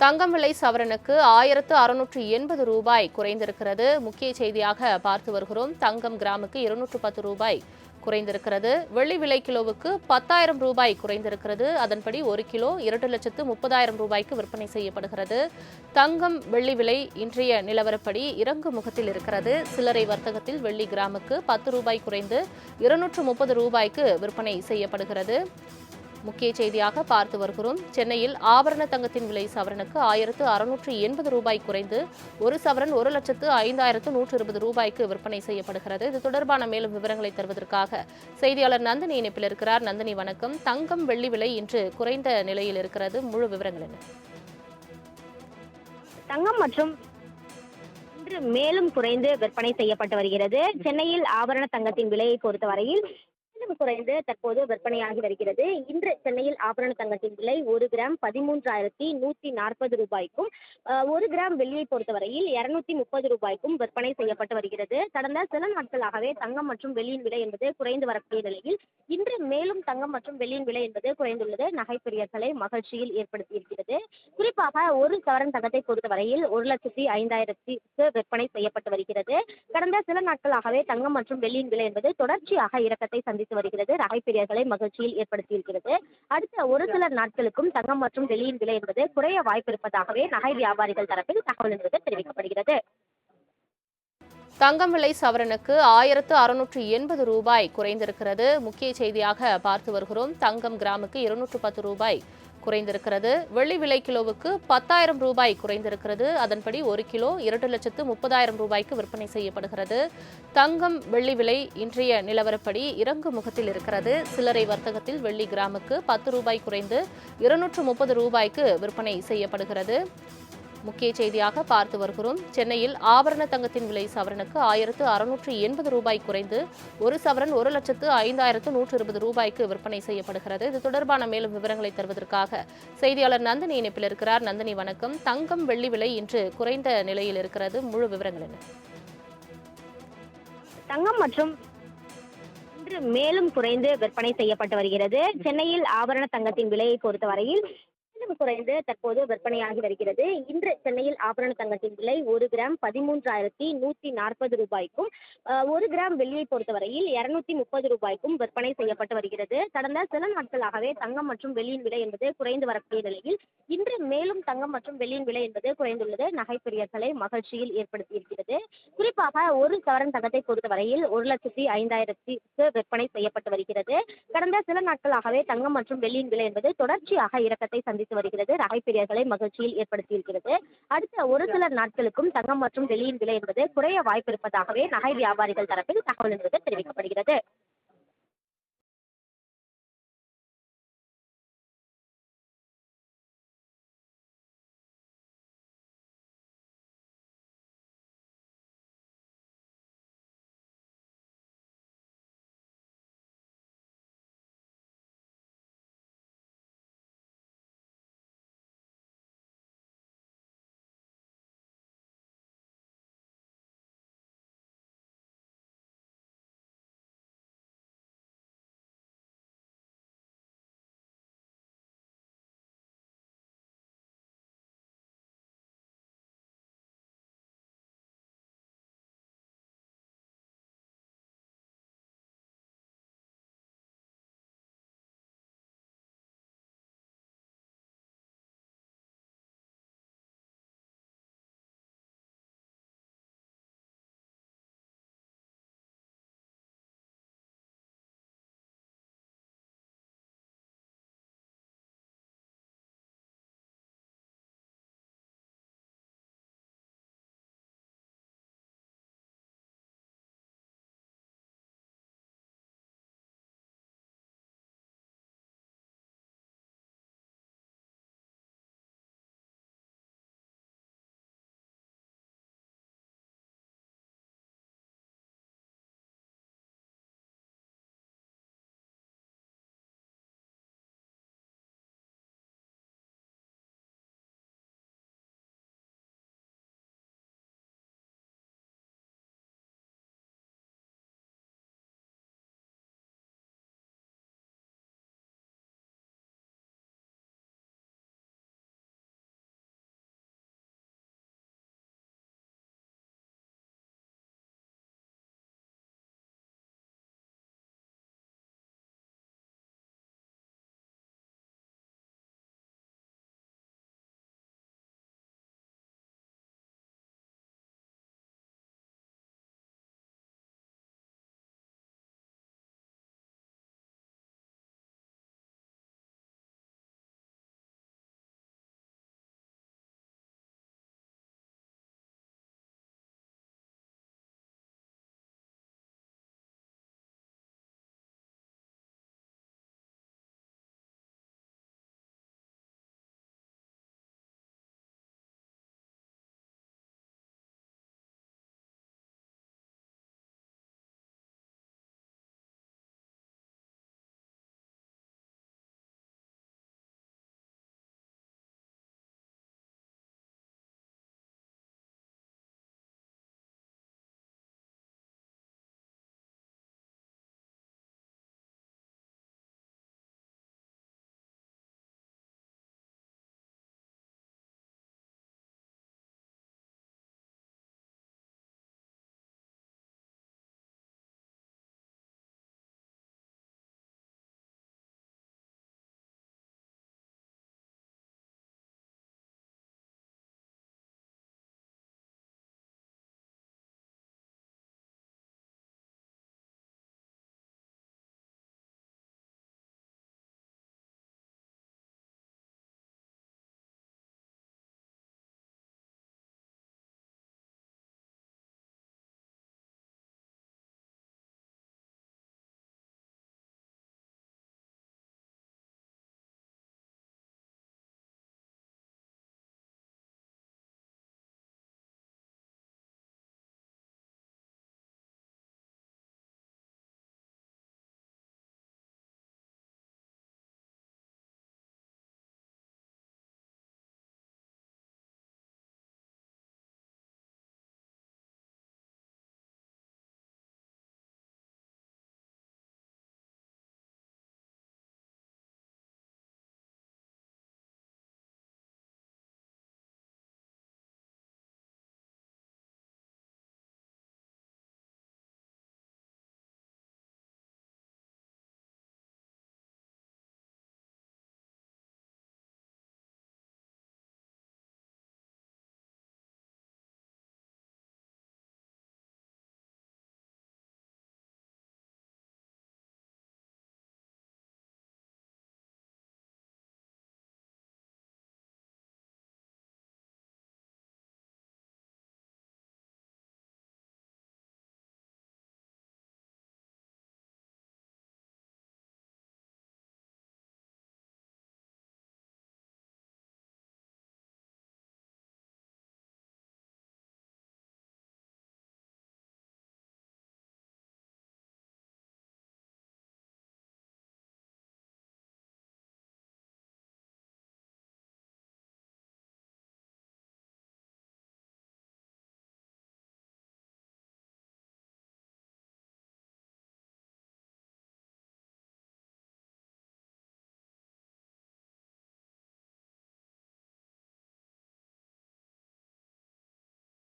தங்கம் விலை சவரனுக்கு ரூ. 1680 குறைந்திருக்கிறது. முக்கிய செய்தியாக பார்த்து வருகிறோம். தங்கம் கிராமுக்கு ரூ. 210 குறைந்திருக்கிறது. வெள்ளி விலை கிலோவுக்கு ரூ. 10,000 குறைந்திருக்கிறது. அதன்படி ஒரு கிலோ ரூ. 2,30,000 விற்பனை செய்யப்படுகிறது. தங்கம் வெள்ளி விலை இன்றைய நிலவரப்படி இறங்கு முகத்தில் இருக்கிறது. சில்லறை வர்த்தகத்தில் வெள்ளி கிராமுக்கு ரூபாய் குறைந்து ரூ. 230 விற்பனை செய்யப்படுகிறது. முக்கிய செய்தியாக பார்த்து வருகிறோம். சென்னையில் ஆபரண தங்கத்தின் விலை சவரனுக்கு ரூ. 1680 குறைந்து ஒரு சவரன் ரூ. விற்பனை செய்யப்படுகிறது. இது தொடர்பான மேலும் விவரங்களை தருவதற்காக செய்தியாளர் நந்தினி இணைப்பில் இருக்கிறார். நந்தினி, வணக்கம். தங்கம் வெள்ளி விலை இன்று குறைந்த நிலையில் இருக்கிறது. முழு விவரங்கள் என்ன? தங்கம் மற்றும் இன்று மேலும் குறைந்து விற்பனை செய்யப்பட்டு வருகிறது. சென்னையில் ஆபரண தங்கத்தின் விலையை பொறுத்தவரையில் குறைந்து தற்போது விற்பனையாகி வருகிறது. இன்று சென்னையில் ஆபரண தங்கத்தின் விலை 1 கிராம் 13,140 ரூபாய்க்கும், 1 கிராம் வெள்ளியை பொறுத்தவரையில் 230 ரூபாய்க்கும் விற்பனை செய்யப்பட்டு வருகிறது. கடந்த சில நாட்களாகவே தங்கம் மற்றும் வெள்ளியின் விலை என்பது குறைந்து வரக்கூடிய நிலையில் இன்று மேலும் தங்கம் மற்றும் வெள்ளியின் விலை என்பது குறைந்துள்ளது நகைப்பிரியர்களை மகிழ்ச்சியில் ஏற்படுத்தியிருக்கிறது. குறிப்பாக ஒரு சவரன் தங்கத்தை பொறுத்தவரையில் 1,05,000 விற்பனை செய்யப்பட்டு வருகிறது. கடந்த சில நாட்களாகவே தங்கம் மற்றும் வெள்ளியின் விலை என்பது தொடர்ச்சியாக இறக்கத்தை சந்தித்து வருகிறது. நகைப்பிரியர்களை மகிழ்ச்சியில் ஏற்படுத்தியிருக்கிறது. அடுத்த ஒரு சில நாட்களுக்கும் தங்கம் மற்றும் வெள்ளியின் விலை என்பது குறைய வாய்ப்பு இருப்பதாகவே நகை வியாபாரிகள் தரப்பில் தகவல் என்பது தெரிவிக்கப்படுகிறது. தங்கம் விலை சவரனுக்கு ரூ. 1680 குறைந்திருக்கிறது. முக்கிய செய்தியாக பார்த்து வருகிறோம். தங்கம் கிராமுக்கு ரூ. 210 குறைந்திருக்கிறது. வெள்ளி விலை கிலோவுக்கு ரூபாய் குறைந்திருக்கிறது. அதன்படி ஒரு கிலோ ரூ. 230,000 விற்பனை செய்யப்படுகிறது. தங்கம் வெள்ளி விலை இன்றைய நிலவரப்படி இறங்கு முகத்தில் இருக்கிறது. சில்லறை வர்த்தகத்தில் வெள்ளி கிராமுக்கு ரூபாய் குறைந்து ரூ. 230 விற்பனை செய்யப்படுகிறது. முக்கிய செய்தியாக பார்த்து வருகிறோம். சென்னையில் ஆபரண தங்கத்தின் விலை சவரனுக்கு ரூ. 1680 குறைந்து ஒரு சவரன் ரூ. 1,05,120 விற்பனை செய்யப்படுகிறது. இது தொடர்பான மேலும் விவரங்களை தருவதற்காக செய்தியாளர் நந்தினி இணைப்பில் இருக்கிறார். நந்தினி, வணக்கம். தங்கம் வெள்ளி விலை இன்று குறைந்த நிலையில் இருக்கிறது. முழு விவரங்கள் என்ன? தங்கம் மற்றும் இன்று மேலும் குறைந்து விற்பனை செய்யப்பட்டு வருகிறது. சென்னையில் ஆபரண தங்கத்தின் விலையை பொறுத்தவரையில் குறைந்து தற்போது விற்பனையாகி வருகிறது. இன்று சென்னையில் ஆபரண தங்கத்தின் விலை 1 கிராம் 13,140 ரூபாய்க்கும், 1 கிராம் வெள்ளியை பொறுத்தவரையில் 230 ரூபாய்க்கும் விற்பனை செய்யப்பட்டு வருகிறது. கடந்த சில நாட்களாகவே தங்கம் மற்றும் வெள்ளியின் விலை என்பது குறைந்து வரக்கூடிய நிலையில் இன்று மேலும் தங்கம் மற்றும் வெள்ளியின் விலை என்பது குறைந்துள்ளது நகைப்பிரியர்களை மகிழ்ச்சியில் ஏற்படுத்தியிருக்கிறது. குறிப்பாக ஒரு சவரன் தங்கத்தை பொறுத்தவரையில் 1,05,000 விற்பனை செய்யப்பட்டு வருகிறது. கடந்த சில நாட்களாகவே தங்கம் மற்றும் வெள்ளியின் விலை என்பது தொடர்ச்சியாக இறக்கத்தை சந்தித்து வருகிறது. நகைப்பிரியர்களை மகிழ்ச்சியில் ஏற்படுத்தியிருக்கிறது. அடுத்த ஒரு சில நாட்களுக்கும் தங்கம் மற்றும் வெள்ளியின் விலை என்பது குறைய வாய்ப்பு இருப்பதாகவே நகை வியாபாரிகள் தரப்பில் தகவல் என்பது தெரிவிக்கப்படுகிறது.